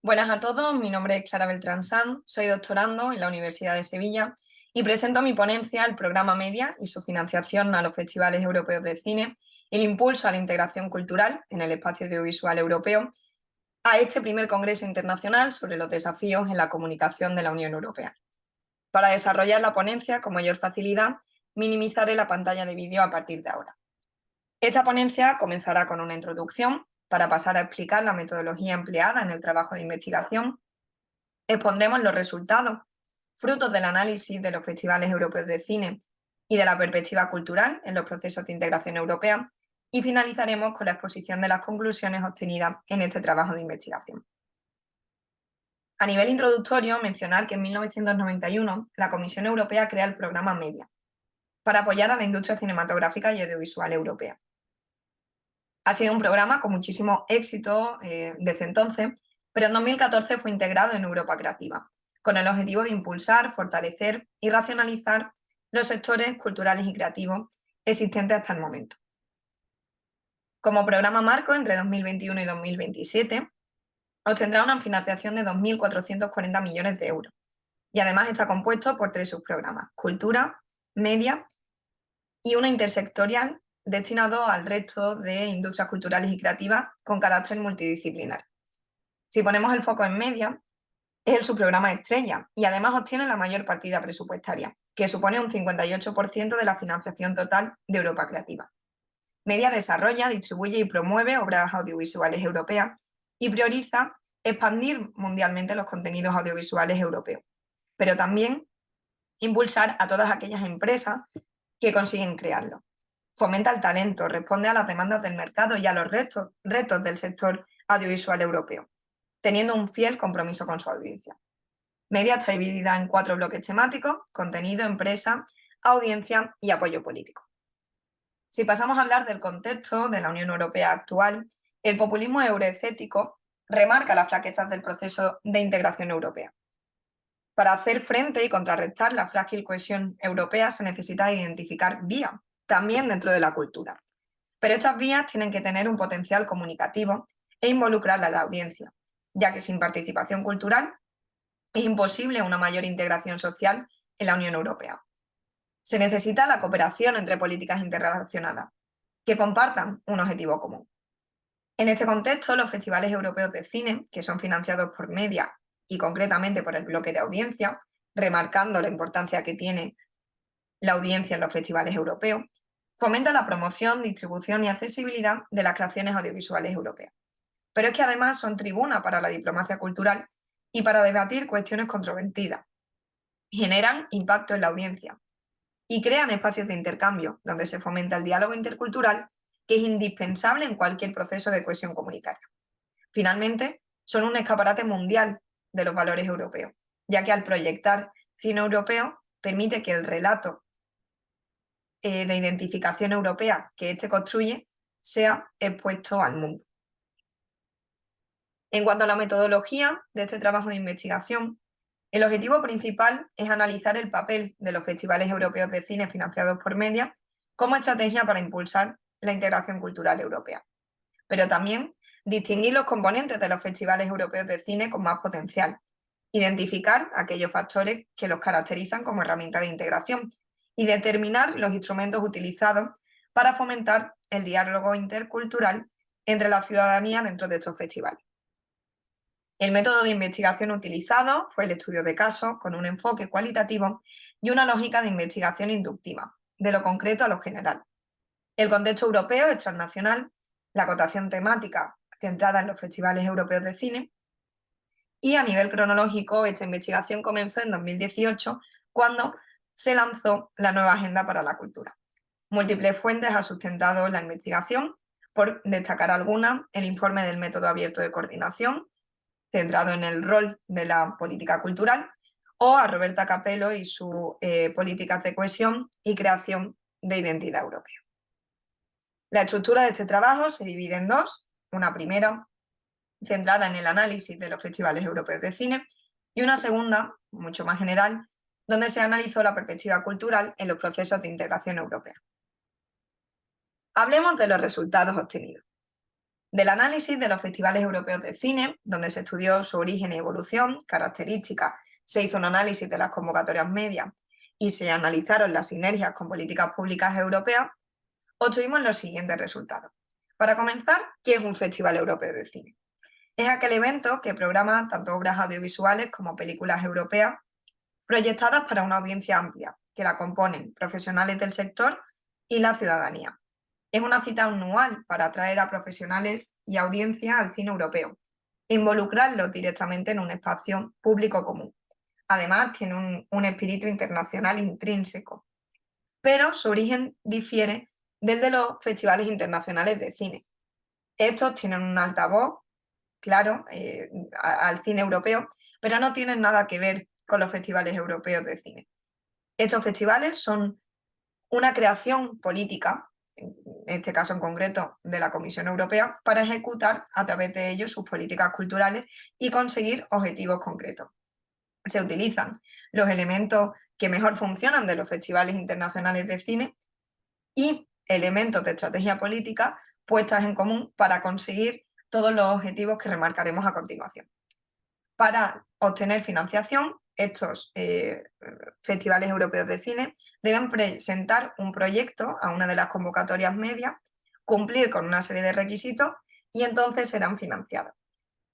Buenas a todos, mi nombre es Clara Beltrán Sanz, soy doctorando en la Universidad de Sevilla y presento mi ponencia al programa Media y su financiación a los festivales europeos de cine, el impulso a la integración cultural en el espacio audiovisual europeo, a este primer Congreso Internacional sobre los desafíos en la comunicación de la Unión Europea. Para desarrollar la ponencia con mayor facilidad, minimizaré la pantalla de vídeo a partir de ahora. Esta ponencia comenzará con una introducción para pasar a explicar la metodología empleada en el trabajo de investigación. Expondremos los resultados, frutos del análisis de los festivales europeos de cine y de la perspectiva cultural en los procesos de integración europea, y finalizaremos con la exposición de las conclusiones obtenidas en este trabajo de investigación. A nivel introductorio, mencionar que en 1991 la Comisión Europea crea el programa Media para apoyar a la industria cinematográfica y audiovisual europea. Ha sido un programa con muchísimo éxito desde entonces, pero en 2014 fue integrado en Europa Creativa, con el objetivo de impulsar, fortalecer y racionalizar los sectores culturales y creativos existentes hasta el momento. Como programa marco entre 2021 y 2027, obtendrá una financiación de 2.440 millones de euros y además está compuesto por 3 subprogramas: cultura, media y una intersectorial destinado al resto de industrias culturales y creativas con carácter multidisciplinar. Si ponemos el foco en media, es el subprograma estrella y además obtiene la mayor partida presupuestaria, que supone un 58% de la financiación total de Europa Creativa. Media desarrolla, distribuye y promueve obras audiovisuales europeas y prioriza expandir mundialmente los contenidos audiovisuales europeos, pero también impulsar a todas aquellas empresas que consiguen crearlo. Fomenta el talento, responde a las demandas del mercado y a los retos del sector audiovisual europeo, teniendo un fiel compromiso con su audiencia. Media está dividida en 4 bloques temáticos: contenido, empresa, audiencia y apoyo político. Si pasamos a hablar del contexto de la Unión Europea actual, el populismo euroescéptico remarca las flaquezas del proceso de integración europea. Para hacer frente y contrarrestar la frágil cohesión europea se necesita identificar vías, también dentro de la cultura. Pero estas vías tienen que tener un potencial comunicativo e involucrar a la audiencia, ya que sin participación cultural es imposible una mayor integración social en la Unión Europea. Se necesita la cooperación entre políticas interrelacionadas, que compartan un objetivo común. En este contexto, los festivales europeos de cine, que son financiados por Media y concretamente por el bloque de audiencia, remarcando la importancia que tiene la audiencia en los festivales europeos, fomentan la promoción, distribución y accesibilidad de las creaciones audiovisuales europeas. Pero es que además son tribuna para la diplomacia cultural y para debatir cuestiones controvertidas. Generan impacto en la audiencia y crean espacios de intercambio donde se fomenta el diálogo intercultural, que es indispensable en cualquier proceso de cohesión comunitaria. Finalmente, son un escaparate mundial de los valores europeos, ya que al proyectar cine europeo permite que el relato de identificación europea que éste construye sea expuesto al mundo. En cuanto a la metodología de este trabajo de investigación, el objetivo principal es analizar el papel de los festivales europeos de cine financiados por Media como estrategia para impulsar la integración cultural europea, pero también distinguir los componentes de los festivales europeos de cine con más potencial, identificar aquellos factores que los caracterizan como herramienta de integración y determinar los instrumentos utilizados para fomentar el diálogo intercultural entre la ciudadanía dentro de estos festivales. El método de investigación utilizado fue el estudio de casos con un enfoque cualitativo y una lógica de investigación inductiva, de lo concreto a lo general. El contexto europeo es transnacional, la acotación temática centrada en los festivales europeos de cine, y a nivel cronológico esta investigación comenzó en 2018 cuando se lanzó la nueva Agenda para la Cultura. Múltiples fuentes han sustentado la investigación, por destacar algunas: el informe del método abierto de coordinación, centrado en el rol de la política cultural, o a Roberta Capello y sus políticas de cohesión y creación de identidad europea. La estructura de este trabajo se divide en 2, una primera centrada en el análisis de los festivales europeos de cine y una segunda, mucho más general, donde se analizó la perspectiva cultural en los procesos de integración europea. Hablemos de los resultados obtenidos. Del análisis de los festivales europeos de cine, donde se estudió su origen y evolución, características, se hizo un análisis de las convocatorias medias y se analizaron las sinergias con políticas públicas europeas, obtuvimos los siguientes resultados. Para comenzar, ¿qué es un festival europeo de cine? Es aquel evento que programa tanto obras audiovisuales como películas europeas proyectadas para una audiencia amplia, que la componen profesionales del sector y la ciudadanía. Es una cita anual para atraer a profesionales y audiencia al cine europeo e involucrarlos directamente en un espacio público común. Además, tiene un espíritu internacional intrínseco, pero su origen difiere del de los festivales internacionales de cine. Estos tienen un altavoz, claro, al cine europeo, pero no tienen nada que ver con los festivales europeos de cine. Estos festivales son una creación política, en este caso en concreto de la Comisión Europea, para ejecutar a través de ellos sus políticas culturales y conseguir objetivos concretos. Se utilizan los elementos que mejor funcionan de los festivales internacionales de cine y elementos de estrategia política puestas en común para conseguir todos los objetivos que remarcaremos a continuación. Para obtener financiación, estos festivales europeos de cine deben presentar un proyecto a una de las convocatorias medias, cumplir con una serie de requisitos y entonces serán financiados.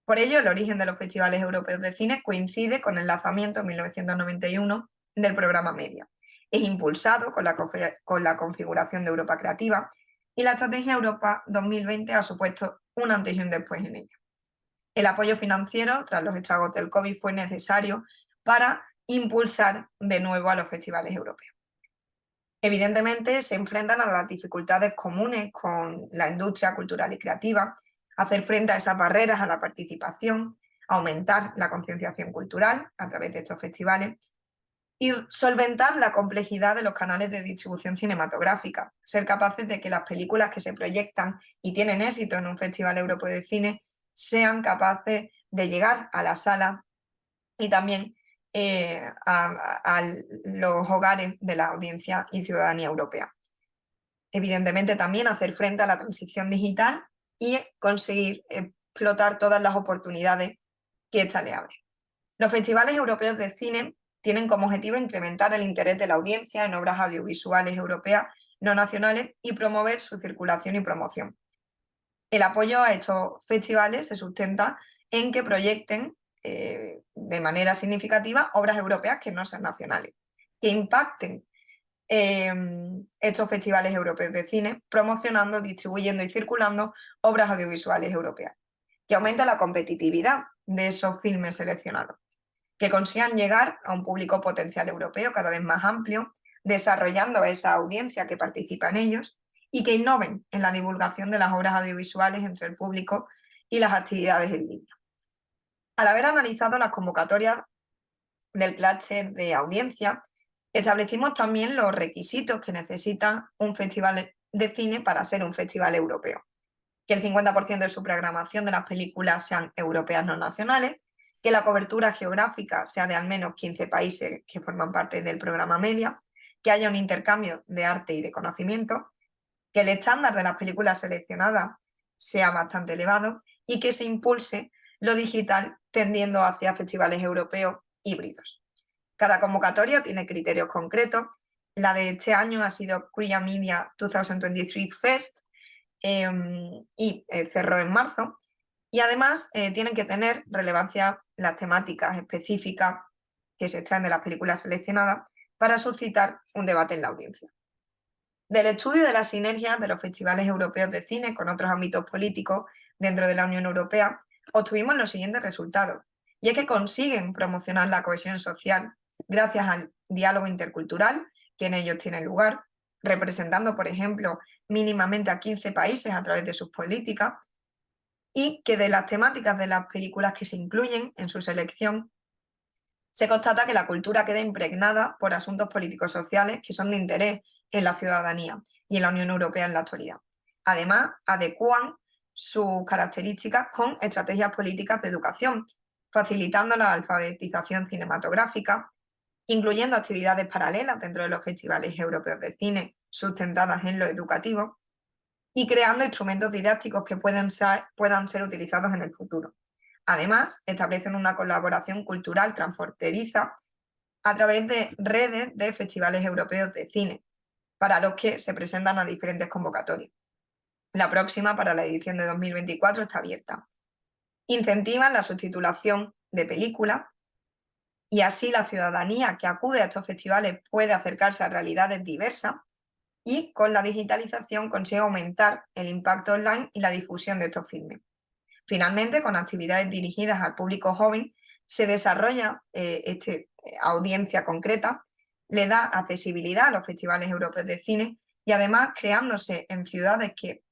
Por ello, el origen de los festivales europeos de cine coincide con el lanzamiento en 1991 del programa Media. Es impulsado con la configuración de Europa Creativa y la estrategia Europa 2020 ha supuesto un antes y un después en ella. El apoyo financiero tras los estragos del COVID fue necesario para impulsar de nuevo a los festivales europeos. Evidentemente se enfrentan a las dificultades comunes con la industria cultural y creativa, hacer frente a esas barreras a la participación, aumentar la concienciación cultural a través de estos festivales y solventar la complejidad de los canales de distribución cinematográfica, ser capaces de que las películas que se proyectan y tienen éxito en un festival europeo de cine sean capaces de llegar a la sala y también a los hogares de la audiencia y ciudadanía europea. Evidentemente también hacer frente a la transición digital y conseguir explotar todas las oportunidades que ésta le abre. Los festivales europeos de cine tienen como objetivo incrementar el interés de la audiencia en obras audiovisuales europeas no nacionales y promover su circulación y promoción. El apoyo a estos festivales se sustenta en que proyecten de manera significativa obras europeas que no sean nacionales, que impacten estos festivales europeos de cine, promocionando, distribuyendo y circulando obras audiovisuales europeas, que aumente la competitividad de esos filmes seleccionados, que consigan llegar a un público potencial europeo cada vez más amplio, desarrollando a esa audiencia que participa en ellos y que innoven en la divulgación de las obras audiovisuales entre el público y las actividades en línea. Al haber analizado las convocatorias del clúster de audiencia, establecimos también los requisitos que necesita un festival de cine para ser un festival europeo. Que el 50% de su programación de las películas sean europeas no nacionales, que la cobertura geográfica sea de al menos 15 países que forman parte del programa Media, que haya un intercambio de arte y de conocimiento, que el estándar de las películas seleccionadas sea bastante elevado y que se impulse lo digital tendiendo hacia festivales europeos híbridos. Cada convocatoria tiene criterios concretos. La de este año ha sido Korea Media 2023 Fest y cerró en marzo. Y además tienen que tener relevancia las temáticas específicas que se extraen de las películas seleccionadas para suscitar un debate en la audiencia. Del estudio de las sinergias de los festivales europeos de cine con otros ámbitos políticos dentro de la Unión Europea, obtuvimos los siguientes resultados. Y es que consiguen promocionar la cohesión social gracias al diálogo intercultural que en ellos tiene lugar, representando, por ejemplo, mínimamente a 15 países a través de sus políticas, y que de las temáticas de las películas que se incluyen en su selección, se constata que la cultura queda impregnada por asuntos políticos sociales que son de interés en la ciudadanía y en la Unión Europea en la actualidad. Además, adecúan sus características con estrategias políticas de educación, facilitando la alfabetización cinematográfica, incluyendo actividades paralelas dentro de los festivales europeos de cine sustentadas en lo educativo, y creando instrumentos didácticos que puedan ser utilizados en el futuro. Además, establecen una colaboración cultural transfronteriza a través de redes de festivales europeos de cine, para los que se presentan a diferentes convocatorias. La próxima, para la edición de 2024, está abierta. Incentivan la subtitulación de películas y así la ciudadanía que acude a estos festivales puede acercarse a realidades diversas y con la digitalización consigue aumentar el impacto online y la difusión de estos filmes. Finalmente, con actividades dirigidas al público joven, se desarrolla audiencia concreta, le da accesibilidad a los festivales europeos de cine y además creándose en ciudades que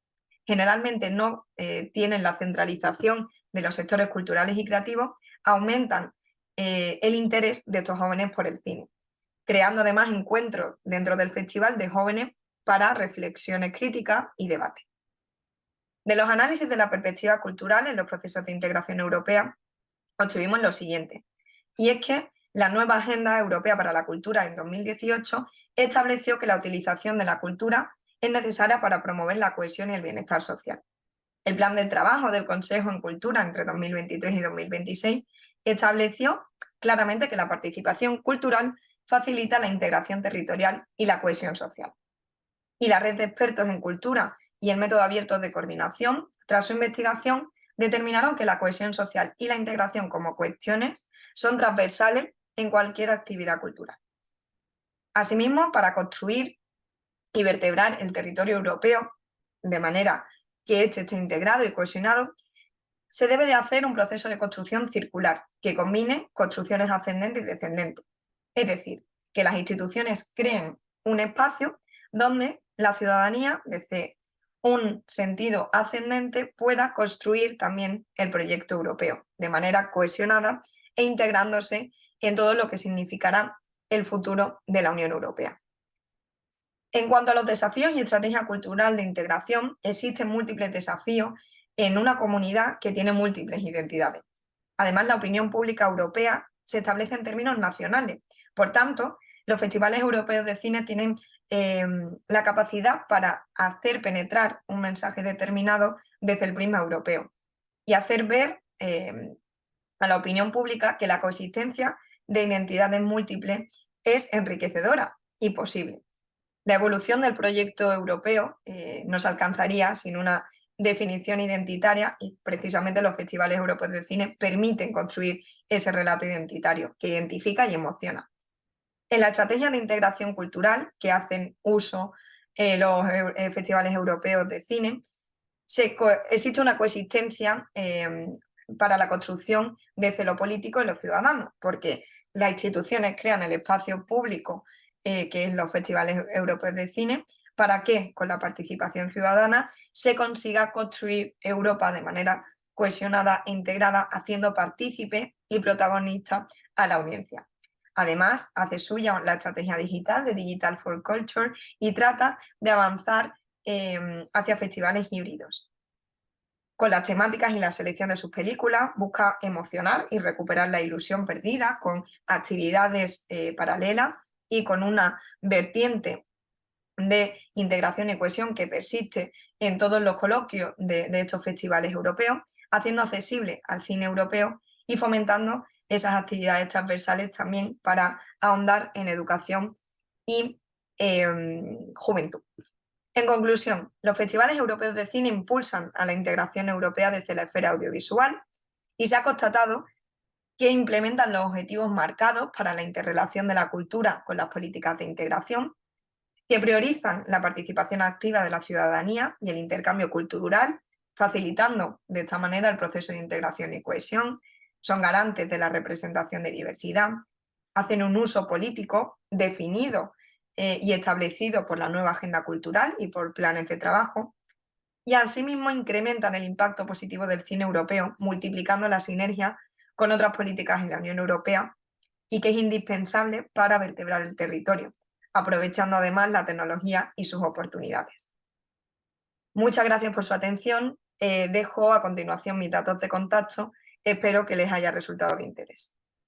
generalmente no tienen la centralización de los sectores culturales y creativos, aumentan el interés de estos jóvenes por el cine, creando además encuentros dentro del festival de jóvenes para reflexiones críticas y debate. De los análisis de la perspectiva cultural en los procesos de integración europea, obtuvimos lo siguiente, y es que la nueva Agenda Europea para la Cultura en 2018 estableció que la utilización de la cultura es necesaria para promover la cohesión y el bienestar social. El plan de trabajo del Consejo en Cultura entre 2023 y 2026 estableció claramente que la participación cultural facilita la integración territorial y la cohesión social. Y la red de expertos en cultura y el método abierto de coordinación, tras su investigación, determinaron que la cohesión social y la integración como cuestiones son transversales en cualquier actividad cultural. Asimismo, para construir y vertebrar el territorio europeo de manera que éste esté integrado y cohesionado, se debe de hacer un proceso de construcción circular que combine construcciones ascendentes y descendentes. Es decir, que las instituciones creen un espacio donde la ciudadanía, desde un sentido ascendente, pueda construir también el proyecto europeo de manera cohesionada e integrándose en todo lo que significará el futuro de la Unión Europea. En cuanto a los desafíos y estrategia cultural de integración, existen múltiples desafíos en una comunidad que tiene múltiples identidades. Además, la opinión pública europea se establece en términos nacionales. Por tanto, los festivales europeos de cine tienen la capacidad para hacer penetrar un mensaje determinado desde el prisma europeo y hacer ver a la opinión pública que la coexistencia de identidades múltiples es enriquecedora y posible. La evolución del proyecto europeo no se alcanzaría sin una definición identitaria y precisamente los festivales europeos de cine permiten construir ese relato identitario que identifica y emociona. En la estrategia de integración cultural que hacen uso los festivales europeos de cine, existe una coexistencia para la construcción desde lo político y los ciudadanos, porque las instituciones crean el espacio público que es los festivales europeos de cine, para que con la participación ciudadana se consiga construir Europa de manera cohesionada e integrada, haciendo partícipe y protagonista a la audiencia. Además, hace suya la estrategia digital de Digital for Culture y trata de avanzar hacia festivales híbridos. Con las temáticas y la selección de sus películas, busca emocionar y recuperar la ilusión perdida con actividades paralelas y con una vertiente de integración y cohesión que persiste en todos los coloquios de estos festivales europeos, haciendo accesible al cine europeo y fomentando esas actividades transversales también para ahondar en educación y juventud. En conclusión, los festivales europeos de cine impulsan a la integración europea desde la esfera audiovisual y se ha constatado que implementan los objetivos marcados para la interrelación de la cultura con las políticas de integración, que priorizan la participación activa de la ciudadanía y el intercambio cultural, facilitando de esta manera el proceso de integración y cohesión, son garantes de la representación de diversidad, hacen un uso político definido y establecido por la nueva agenda cultural y por planes de trabajo, y asimismo incrementan el impacto positivo del cine europeo, multiplicando la sinergia con otras políticas en la Unión Europea y que es indispensable para vertebrar el territorio, aprovechando además la tecnología y sus oportunidades. Muchas gracias por su atención. Dejo a continuación mis datos de contacto. Espero que les haya resultado de interés.